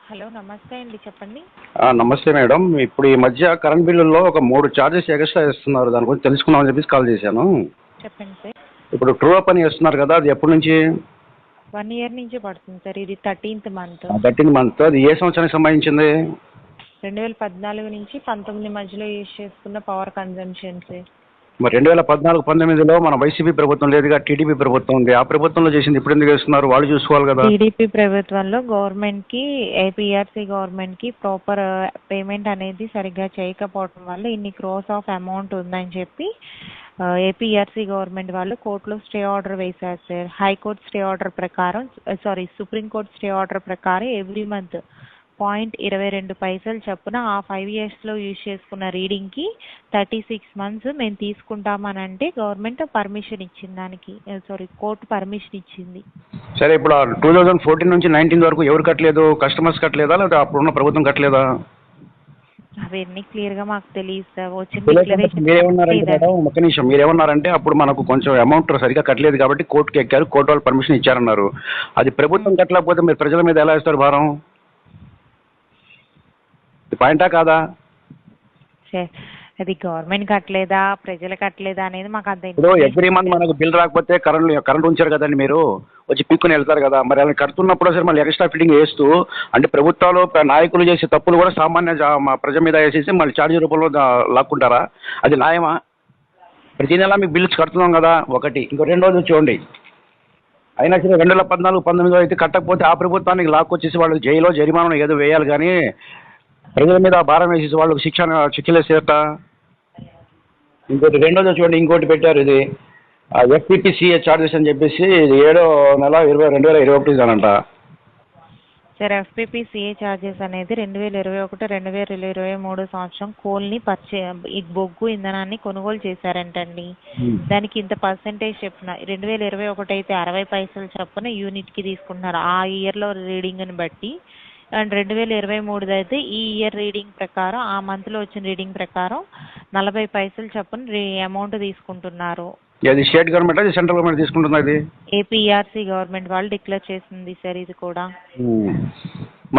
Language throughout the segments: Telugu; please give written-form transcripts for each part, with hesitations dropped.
హలో నమస్తే అండి చెప్పండి. నమస్తే మేడం. ఇప్పుడు ఈ మధ్య కరెంట్ బిల్లుల్లో ఒక 3 చార్జెస్ ఎక్స్ట్రా ఇస్తున్నారు. దాని గురించి తెలుసుకుందామని చెప్పేసి కాల్ చేశాను. చెప్పండి సార్. ఇప్పుడు ట్రూ అప్ అని ఇస్తున్నారు కదా, అది ఎప్పటి నుంచి? 1 ఇయర్ నుంచి పడుతుంది సార్. ఇది 13th మంత్. 13 మంత్. అది ఏ సంవత్సరానికి సంబంధించింది? 2014 నుంచి 19 మధ్యలో యూజ్ చేసుకున్న పవర్ కన్జంప్షన్ సార్. మరి 2014-19లో మన వైసీపీ ప్రభుత్వం లేదుగా, టీడీపీ ప్రభుత్వం ఉంది. ఆ ప్రభుత్వంలో చేసింది ఇప్పుడు ఎందుకు ఇస్తున్నారు? వాళ్ళు చూసుకోవాలి కదా. టీడీపీ ప్రభుత్వంలో గవర్నమెంట్కి ఏపీఆర్సీ గవర్నమెంట్కి ప్రాపర్ పేమెంట్ అనేది సరిగ్గా చేయకపోవడం వల్ల ఇన్ని క్రోస్ ఆఫ్ అమౌంట్ ఉందని చెప్పి ఏపీఆర్సీ గవర్నమెంట్ వాళ్ళు కోర్టులో స్టే ఆర్డర్ వేశారు సార్. హైకోర్టు స్టే ఆర్డర్ ప్రకారం సుప్రీంకోర్టు స్టే ఆర్డర్ ప్రకారం ఎవ్రీ మంత్ 0.22 చొప్పున ఆ 5 yearsలో యూజ్ చేసుకున్న రీడింగ్కి 36 months మేము తీసుకుంటామని అంటే గవర్నమెంట్ పర్మిషన్ ఇచ్చింది. దానికి కోర్టు పర్మిషన్ ఇచ్చింది. సరే, ఇప్పుడు 2014 నుంచి 19 వరకు ఎవరు కట్టలేదు? కస్టమర్స్ కట్టలేదా, లేదా అప్పుడున్న ప్రభుత్వం కట్టలేదా? అవన్నీ క్లియర్గా మాకు తెలియదు సార్. ఒక్క నిమిషం, మీరేమన్నారంటే అప్పుడు మనకు కొంచెం అమౌంట్ సరిగా కట్టలేదు కాబట్టి కోర్టుకి ఎక్కారు, కోర్టు వాళ్ళు పర్మిషన్ ఇచ్చారన్నారు. అది ప్రభుత్వం కట్టలేకపోతే మీరు ప్రజల మీద ఎలా ఇస్తారు భారం? పాయింటా కాదా? అది గవర్నమెంట్ కట్టలేదా ప్రజలు కట్టలేదా అనేది మాకు అంత. ఇప్పుడు ఎవ్రీ మంత్ మనకు బిల్ రాకపోతే కరెంట్ ఉంచారు కదండి, మీరు వచ్చి పీక్కుని వెళ్తారు కదా. మరి అలా కడుతున్నప్పుడు సరే మళ్ళీ ఎక్స్ట్రా ఫిట్టింగ్ వేస్తూ, అంటే ప్రభుత్వాలు నాయకులు చేసే తప్పులు కూడా సామాన్య ప్రజల మీద వేసేసి మళ్ళీ ఛార్జీ రూపంలో లాక్కుంటారా? అది న్యాయమా? ప్రతి నెల మీకు బిల్స్ కడుతున్నాం కదా ఒకటి. ఇంకో రెండోది చూడండి, అయినా సరే 2014-19 అయితే కట్టకపోతే ఆ ప్రభుత్వానికి లాక్కొచ్చేసి వాళ్ళు జైల్లో జరిమానా ఏదో వేయాలి, కానీ ప్రజల మీద భారం వేసేసి వాళ్ళకి శిక్షలేసేట. ఇంకోటి రెండోది చూడండి, ఇంకోటి పెట్టారు, ఇది ఎఫ్పిపిసిఏ చార్జెస్ అని చెప్పేసి, ఇది 7వ నెల 2021 అనంట సార్. ఎఫ్పిపిసిఏ చార్జెస్ అనేది 2021-2023 సంవత్సరం కోల్ని ఈ బొగ్గు ఇంధనాన్ని కొనుగోలు చేశారంటండి. దానికి ఇంత పర్సెంటేజ్ చెప్పిన 2021 అయితే 60 పైసలు చొప్పున యూనిట్కి తీసుకుంటున్నారు ఆ ఇయర్లో రీడింగ్ని బట్టి. అండ్ 2023 అయితే ఈ ఇయర్ రీడింగ్ ప్రకారం, ఆ మంత్లో వచ్చిన రీడింగ్ ప్రకారం 40 పైసలు చొప్పున అమౌంట్ తీసుకుంటున్నారు. అది స్టేట్ గవర్నమెంట్, అది సెంట్రల్ గవర్నమెంట్ తీసుకుంటున్నది? ఏపీఆర్సీ గవర్నమెంట్ వాళ్ళు డిక్లేర్ చేసింది సార్ ఇది కూడా.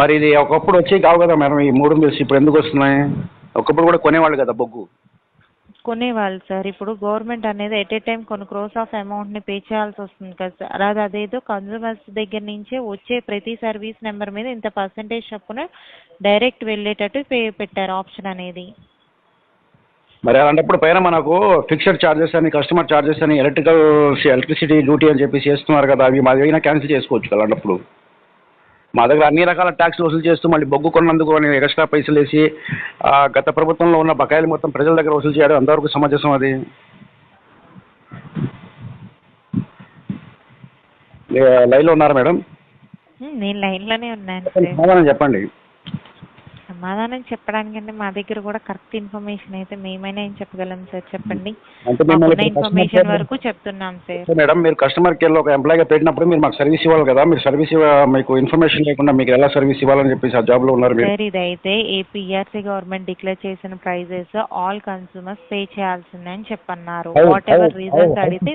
మరి ఇది ఒకప్పుడు వచ్చి కావు కదా మేడం, ఈ 3 బిల్స్ ఇప్పుడు ఎందుకు వస్తున్నాయి? ఒకప్పుడు కూడా కొనేవాళ్ళు కదా బొగ్గు. కొనేవాళ్ళు సార్. ఇప్పుడు గవర్నమెంట్ అనేది ఎట్ ఏ టైం కొన్ని క్రోస్ ఆఫ్ అమౌంట్ని పే చేయాల్సి వస్తుంది కదా సార్. అలాగే అదేదో కన్జ్యూమర్స్ దగ్గర నుంచే వచ్చే ప్రతి సర్వీస్ నెంబర్ మీద ఇంత పర్సెంటేజ్ చొప్పున డైరెక్ట్ వెళ్ళేటట్టు పెట్టారు ఆప్షన్ అనేది. మరి అలాంటప్పుడు పైన మనకు ఫిక్స్డ్ ఛార్జెస్ అని, కస్టమర్ ఛార్జెస్ అని, ఎలక్ట్రిసిటీ డ్యూటీ అని చెప్పి చేస్తున్నారు కదా, అవి మాదైనా క్యాన్సిల్ చేసుకోవచ్చు కదా. అలాంటప్పుడు మా దగ్గర అన్ని రకాల ట్యాక్స్లు వసూలు చేస్తూ మళ్ళీ బొగ్గు కొన్నందుకు అని ఎక్స్ట్రా పైసలు వేసి గత ప్రభుత్వంలో ఉన్న బకాయిలు మొత్తం ప్రజల దగ్గర వసూలు చేయడం అంతవరకు సమంజసం? అది లైన్లో ఉన్నారా మేడం? నేను లైన్లోనే ఉన్నాను. చెప్పండి. సమాధానం చెప్పడానికంటే మా దగ్గర కూడా కరెక్ట్ ఇన్ఫర్మేషన్ అయితే మేమైనా ఏం చెప్పగలం సార్. చెప్పండి. ఇన్ఫర్మేషన్ వరకు చెప్తున్నాం సార్. మేడం, మీరు కస్టమర్ కేర్లో ఒక ఎంప్లాయీగా పెట్టినప్పుడు మీరు మాకు సర్వీస్ ఇవ్వాలి కదా. మీరు సర్వీస్ మీకు ఇన్ఫర్మేషన్ లేకుండా మీకు ఎలా సర్వీస్ ఇవ్వాలని చెప్పేసి ఆ జాబ్లో ఉన్నారు మీరు. సార్ ఇదైతే ఏపీఆర్సీ గవర్నమెంట్ డిక్లేర్ చేసిన ప్రైజెస్ ఆల్ కన్స్యూమర్స్ పే చేయాల్సిందని చెప్పన్నారు. వాట్ ఎవర్ రీజన్స్ అడిగితే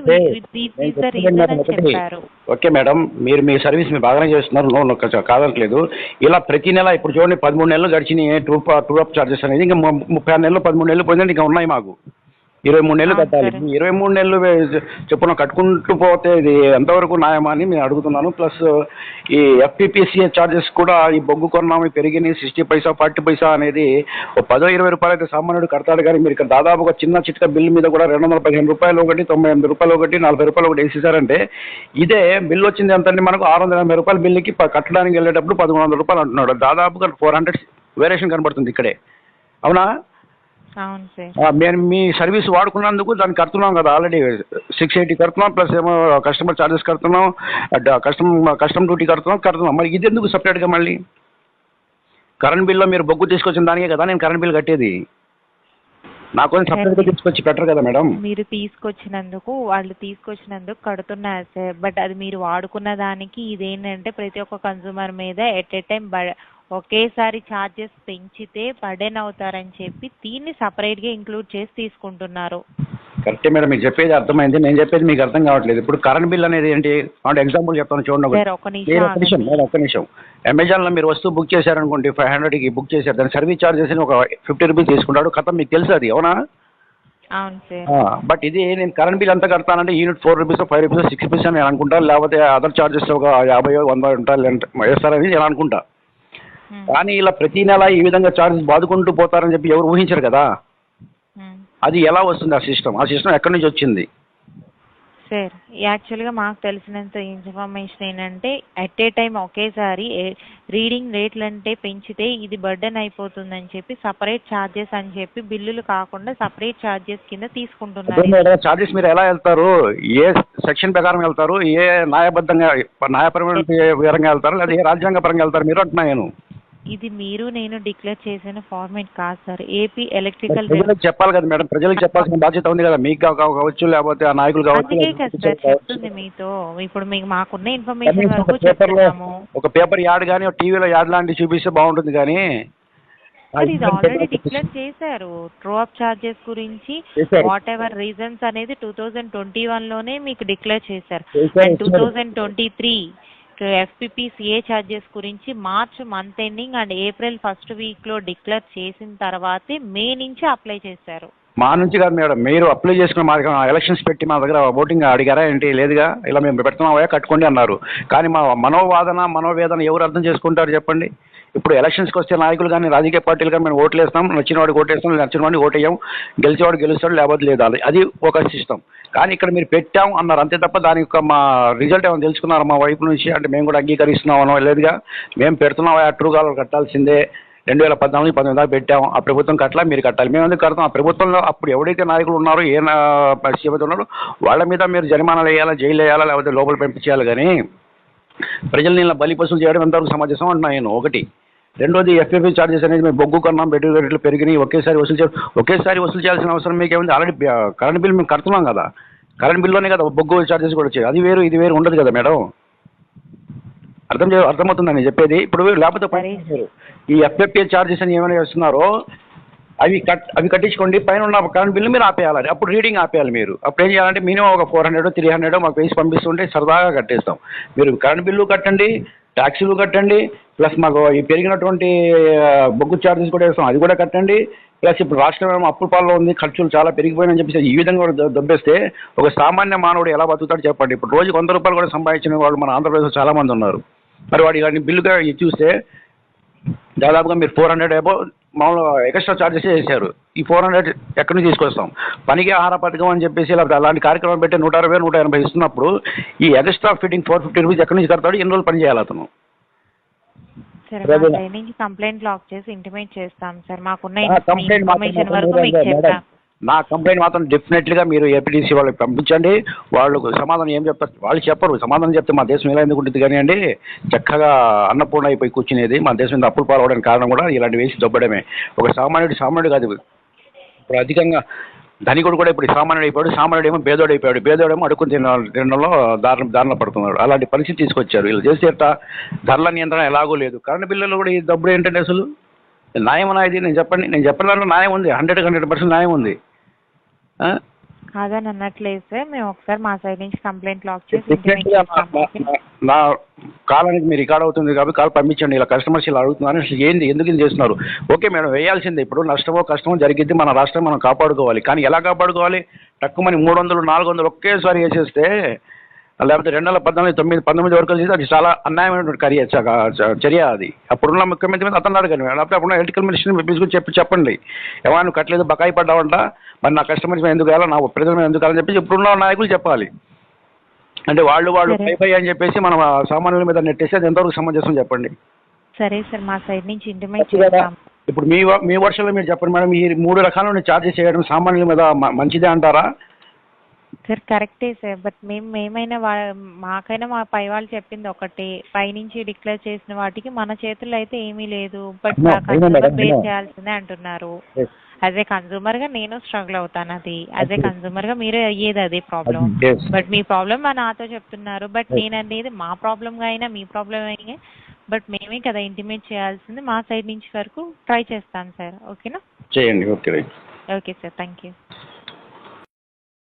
చెప్పారు. ఓకే మేడం, మీరు మీ సర్వీస్ మీరు బాగానే చేస్తున్నారు, కాదనట్లేదు. ఇలా ప్రతి నెల ఇప్పుడు చూడండి 13 నెలలు గడిచినాయి టూ అప్ చార్జెస్ అనేది. ఇంకా 36 నెలలు 13 నెలలు పోయిందంటే ఇంకా ఉన్నాయి మాకు 23 నెలలు కట్టాలి. 23 నెలలు చెప్పున కట్టుకుంటూ పోతే ఇది ఎంతవరకు న్యాయమా అని నేను అడుగుతున్నాను. ప్లస్ ఈ ఎఫ్పిపిసిఏ చార్జెస్ కూడా ఈ బొగ్గు కొన్నాము పెరిగినాయి 60 పైసా 40 పైసా అనేది. ఒక 10-20 రూపాయలు అయితే సామాన్యుడు కడతాడు, కానీ మీరు ఇక్కడ దాదాపు ఒక చిన్న చిట్క బిల్లు మీద కూడా 215 రూపాయలు ఒకటి, 98 రూపాయలు ఒకటి, 40 రూపాయలు ఒకటి వేసేసారంటే, ఇదే బిల్లు వచ్చింది ఎంతండి మనకు 680 రూపాయల బిల్లుకి కట్టడానికి వెళ్ళేటప్పుడు 1100 రూపాయలు అంటున్నాడు. దాదాపుగా 400 వేరియేషన్ కనబడుతుంది ఇక్కడే. అవునా? అవును సార్. మేము మీ సర్వీస్ వాడుకున్నందుకు దానికి కడుతున్నాం కదా, ఆల్రెడీ 680 కడుతున్నాం, ప్లస్ ఏమో కస్టమర్ ఛార్జెస్ కడుతున్నాం, కస్టమ్ డ్యూటీ కడుతున్నాం. మరి ఇది ఎందుకు సపరేట్గా? మళ్ళీ కరెంట్ బిల్లో మీరు బొగ్గు తీసుకొచ్చిన దానికే కదా నేను కరెంట్ బిల్ కట్టేది. నాకు కొంచెం సపరేట్గా తీసుకొచ్చి పెట్టరు కదా మేడం. మీరు వాళ్ళు తీసుకొచ్చినందుకు కడుతున్నారు సార్. బట్ అది మీరు వాడుకున్న దానికి ఇదేంటంటే ప్రతి ఒక్క కన్జ్యూమర్ మీద ఎట్ ఏ టైం ఒకేసారి ఛార్జెస్ పెంచితే బర్డెన్ అవుతారని చెప్పి దీన్ని సపరేట్గా ఇంక్లూడ్ చేసి తీసుకుంటున్నారు. కరెక్టే మేడం, మీకు చెప్పేది అర్థమైంది. నేను చెప్పేది మీకు అర్థం కావట్లేదు. ఇప్పుడు కరెంట్ బిల్ అనేది ఏంటి అంటే ఎగ్జాంపుల్ చెప్తాను చూడండి. సార్ ఒక నిమిషం ఒక్క నిమిషం. అమెజాన్లో మీరు వస్తువు బుక్ చేశారనుకోండి, 500కి బుక్ చేశారు, దాని సర్వీస్ చార్జెస్ అని ఒక 50 రూపీస్ తీసుకుంటాడు. కథ మీకు తెలుసు అది, అవునా? అవును సార్. బట్ ఇది నేను కరెంట్ బిల్ ఎంత కడతానంటే యూనిట్ 4 రూపీస్ 5 రూపీస్ 6 రూపీస్ అని నేను అనుకుంటాను, లేకపోతే అదర్ చార్జెస్ ఒక 50 100 ఉంటారు వేస్తారని నేను అనుకుంటా. కానీ ఇలా ప్రతి నెల ఈ విధంగా చార్జెస్ బాదుకుంటూ పోతారని చెప్పి ఎవరు ఊహించరు కదా. అది ఎలా వస్తుంది ఆ సిస్టమ్ ఎక్కడి నుంచి వచ్చింది? సార్ యాక్చువల్గా మాకు తెలిసినంత ఇన్ఫర్మేషన్ ఏంటంటే అట్ ఏ టైం ఒకేసారి రీడింగ్ రేట్లు అంటే పెంచితే ఇది బర్డెన్ అయిపోతుందని చెప్పి సపరేట్ ఛార్జెస్ అని చెప్పి బిల్లులు కాకుండా సపరేట్ ఛార్జెస్ కింద తీసుకుంటున్నారు. ఛార్జెస్ మీరు ఎలా వెళ్తారు? ఏ సెక్షన్ ప్రకారం వెళ్తారు? ఏ న్యాయపరమైన వివరంగా వెళ్తారు, లేదా ఏ రాజ్యాంగ పరంగా వెళ్తారు మీరు అంటున్నా నేను. ఇది మీరు నేను డిక్లేర్ చేసిన ఫార్మేట్ కాదు సార్. ఏపీ ఎలక్ట్రికల్ ప్రజలకు చెప్పాలి కదా మేడం, ప్రజలకు చెప్పాల్సిన బాధ్యత ఉంది కదా. మీకు కావచ్చు, లేకపోతే ఆ నాయకులు కావచ్చు. అందుకే కదా సార్ చెప్తుంది మీతో. ఇప్పుడు మీకు మాకున్న ఇన్ఫర్మేషన్ వరకు చెప్తున్నాము. ఒక పేపర్ యాడ్ కానీ టీవీలో యాడ్ లాంటివి చూపిస్తే బాగుంటుంది. కానీ ఇది ఆల్రెడీ డిక్లేర్ చేశారు. ట్రూ అప్ చార్జెస్ గురించి వాట్ ఎవర్ రీజన్స్ అనేది 2021లోనే మీకు డిక్లేర్ చేశారు. అండ్ 2023 FPP CA ఛార్జెస్ గురించి March month ending and April first వీక్లో డిక్లేర్ చేసిన తర్వాతే మే నుంచి అప్లై చేశారు. మా నుంచి కాదు మేడం, మీరు అప్లై చేసుకున్న మా ఎలక్షన్స్ పెట్టి మా దగ్గర ఓటింగ్ అడిగారా ఏంటి? లేదుగా. ఇలా మేము పెడుతున్నామా కట్టుకోండి అన్నారు. కానీ మా మనోవేదన ఎవరు అర్థం చేసుకుంటారు చెప్పండి? ఇప్పుడు ఎలక్షన్స్కి వస్తే నాయకులు కానీ రాజకీయ పార్టీలు కానీ మేము ఓట్లు వేస్తాం, నచ్చిన వాడికి ఓటేస్తాం, నచ్చిన వాడిని ఓటేయం, గెలిచేవాడు గెలుస్తాడు, లేకపోతే లేదా. అది ఒక సిస్టమ్. కానీ ఇక్కడ మీరు పెట్టాం అన్నారు అంతే తప్ప దాని యొక్క మా రిజల్ట్ ఏమైనా తెలుసుకున్నారు మా వైపు నుంచి? అంటే మేము కూడా అంగీకరిస్తున్నామనో లేదుగా. మేము పెడుతున్నాం, ట్రూ కాలర్ కట్టాల్సిందే. 2014-19 దాకా పెట్టాం. ఆ ప్రభుత్వం కట్టాలా, మీరు కట్టాలి. మేము ఎందుకు కడతాం? ఆ ప్రభుత్వంలో అప్పుడు ఎవరైతే నాయకులు ఉన్నారో, ఏ సీఎం ఉన్నారో వాళ్ళ మీద మీరు జరిమానాలు వేయాలా, జైలు వేయాలా, లేకపోతే లోపల పంపించేయాలి. కానీ ప్రజల్ని ఇలా బలిపశులు చేయడం ఎంతవరకు సమంజసం అంటున్నా నేను. ఒకటి. రెండోది, FPP ఛార్జెస్ అనేది మేము బొగ్గు కొన్నాం, పెట్రోల్ రేట్లు పెరిగినాయి, ఒకేసారి వసూలు చేయాల్సిన అవసరం మీకేముంది? ఆల్రెడీ కరెంట్ బిల్ మేము కడుతున్నాం కదా. కరెంట్ బిల్లోనే కదా బొగ్గు ఛార్జెస్ కూడా వచ్చాయి. అది వేరు ఇది వేరు ఉండదు కదా మేడం. అర్థమవుతుందని చెప్పేది. ఇప్పుడు లేకపోతే ఈ FPP ఛార్జెస్ అని ఏమైనా చేస్తున్నారో అవి కట్టించుకోండి. పైన ఉన్న కరెంట్ బిల్లు మీరు ఆపేయాలి. అప్పుడు రీడింగ్ ఆపేయాలి మీరు. అప్పుడు ఏం చేయాలంటే మినిమం ఒక 400 300 మాకు వేసి పంపిస్తుంటే సరదాగా కట్టేస్తాం. మీరు కరెంట్ బిల్లు కట్టండి, ట్యాక్సీలు కట్టండి, ప్లస్ మాకు ఈ పెరిగినటువంటి బొగ్గు ఛార్జెస్ కూడా వేస్తాం, అది కూడా కట్టండి. ప్లస్ ఇప్పుడు రాష్ట్రం అప్పుల పాలలో ఉంది, ఖర్చులు చాలా పెరిగిపోయినని చెప్పేసి ఈ విధంగా దొబ్బేస్తే ఒక సామాన్య మానవుడు ఎలా బతుకుతాడు చెప్పండి? ఇప్పుడు రోజుకి 100 రూపాయలు కూడా సంపాదించిన వాళ్ళు మన ఆంధ్రప్రదేశ్లో చాలామంది ఉన్నారు. మరి వాడి బిల్లుగా చూస్తే దాదాపుగా మీరు 400 అబౌవ్ మామూలు ఎక్స్ట్రా ఛార్జెస్ చేశారు. ఈ 400 ఎక్కడి నుంచి తీసుకొస్తాం? పనికి ఆహార పథకం అని చెప్పేసి లేకపోతే అలాంటి కార్యక్రమం పెట్టి 160 180 ఇస్తున్నప్పుడు ఈ ఎక్స్ట్రా ఫిట్టింగ్ 450 రూపీస్ ఎక్కడి నుంచి కడతాడు? ఎన్ని రోజులు పని చేయాలి అతను? కంప్లైంట్ లాక్ చేసి ఇంటిమేట్ చేస్తాం సార్. మాకున్న ఇన్ఫర్మేషన్ వరకు మీకు చెప్తాం. నా కంప్లైంట్ మాత్రం డెఫినెట్గా మీరు APDC వాళ్ళకి పంపించండి. వాళ్ళు సమాధానం ఏం చెప్తారు? వాళ్ళు చెప్పరు. సమాధానం చెప్తే మా దేశం ఎలా ఎందుకు ఉంటుంది? కానీ అండి చక్కగా అన్నపూర్ణ అయిపోయి కూర్చునేది. మా దేశం మీద అప్పులు పాల్గొనడానికి కారణం కూడా ఇలాంటి వేసి దొబ్బడమే. ఒక సామాన్యుడు కాదు. ఇప్పుడు అధికంగా ధనికుడు కూడా ఇప్పుడు సామాన్యుడు అయిపోయాడు. సామాన్యుడు ఏమో పేదోడు అయిపోయాడు. పేదోడేమో అడుక్కుని తినడంలో దారుణ పడుతున్నాడు. అలాంటి పరిస్థితి తీసుకొచ్చారు. వీళ్ళు చేసేట ధరల నియంత్రణ ఎలాగో లేదు. కరెంటు బిల్లులు కూడా ఈ డబ్బులు ఏంటంటే అసలు న్యాయం ఇది? నేను చెప్పిన దాంట్లో న్యాయం ఉంది, 100% న్యాయం ఉంది. కాదని అనట్లేదు సార్. మేము ఒకసారి మా సైడ్ నుంచి కంప్లైంట్ లాక్ చేసి నా కాలానికి మీరు రికార్డ్ అవుతుంది కాబట్టి కాల్ పంపించండి. ఇలా కస్టమర్స్ ఇలా అడుగుతున్నారు, అసలు ఎందుకు ఇది చేస్తున్నారు? ఓకే మేడం, వేయాల్సిందే. ఇప్పుడు నష్టమో కష్టమో జరిగిద్ది, మన రాష్ట్రం మనం కాపాడుకోవాలి. కానీ ఎలా కాపాడుకోవాలి? తక్కువని 300 400 ఒకేసారి వేసేస్తే, లేకపోతే 2014 19 వరకు చేస్తే అది చాలా అన్యాయమైనటువంటి చర్య అది. అప్పుడున్న ముఖ్యమంత్రి మీద అతను అడగండి, లేకపోతే అప్పుడున్న ఎలక్ట్రికల్ మినిస్టర్ పిలుచుకుని చెప్పండి, ఏమన్నా నువ్వు కట్టలేదు, బకాయి పడ్డావంట, మరి నా కస్టమర్స్ మీద ఎందుకు వేయాలా, నా ప్రజల మీద ఎందుకు వేయాలని చెప్పి ఇప్పుడున్న నాయకులు చెప్పాలి. అంటే వాళ్ళు పై అని చెప్పేసి మనం సామాన్యుల మీద నెట్టేసి అది ఎంతవరకు సమంజసం చెప్పండి? సరే సార్, మా సైడ్ నుంచి ఇంటిమేట్ చేస్తాం. ఇప్పుడు మీ వర్షంలో మీరు చెప్పండి మేడం, ఈ 3 రకాల ఛార్జెస్ చేయడం సామాన్యుల మీద మంచిదే అంటారా? సార్ కరెక్టే సార్. బట్ మేమైనా మాకైనా మా పై వాళ్ళు చెప్పింది ఒకటి, పైనుంచి డిక్లేర్ చేసిన వాటికి మన చేతుల్లో అయితే ఏమీ లేదు. బట్ కన్సూమర్ పే చేయాల్సిందే అంటున్నారు. యాజ్ ఏ కన్సూమర్ గా నేను స్ట్రగుల్ అవుతాను. అది యాజ్ ఏ కన్సూమర్ గా మీరు అయ్యేది అదే ప్రాబ్లం. బట్ మీ ప్రాబ్లం నాతో చెప్తున్నారు. బట్ నేను అనేది మా ప్రాబ్లం గా అయినా మీ ప్రాబ్లం అయినా బట్ మేమే కదా ఇంటిమేట్ చేయాల్సింది. మా సైడ్ నుంచి వరకు ట్రై చేస్తాను సార్. ఓకేనా? చేయండి. Okay okay sir, thank you.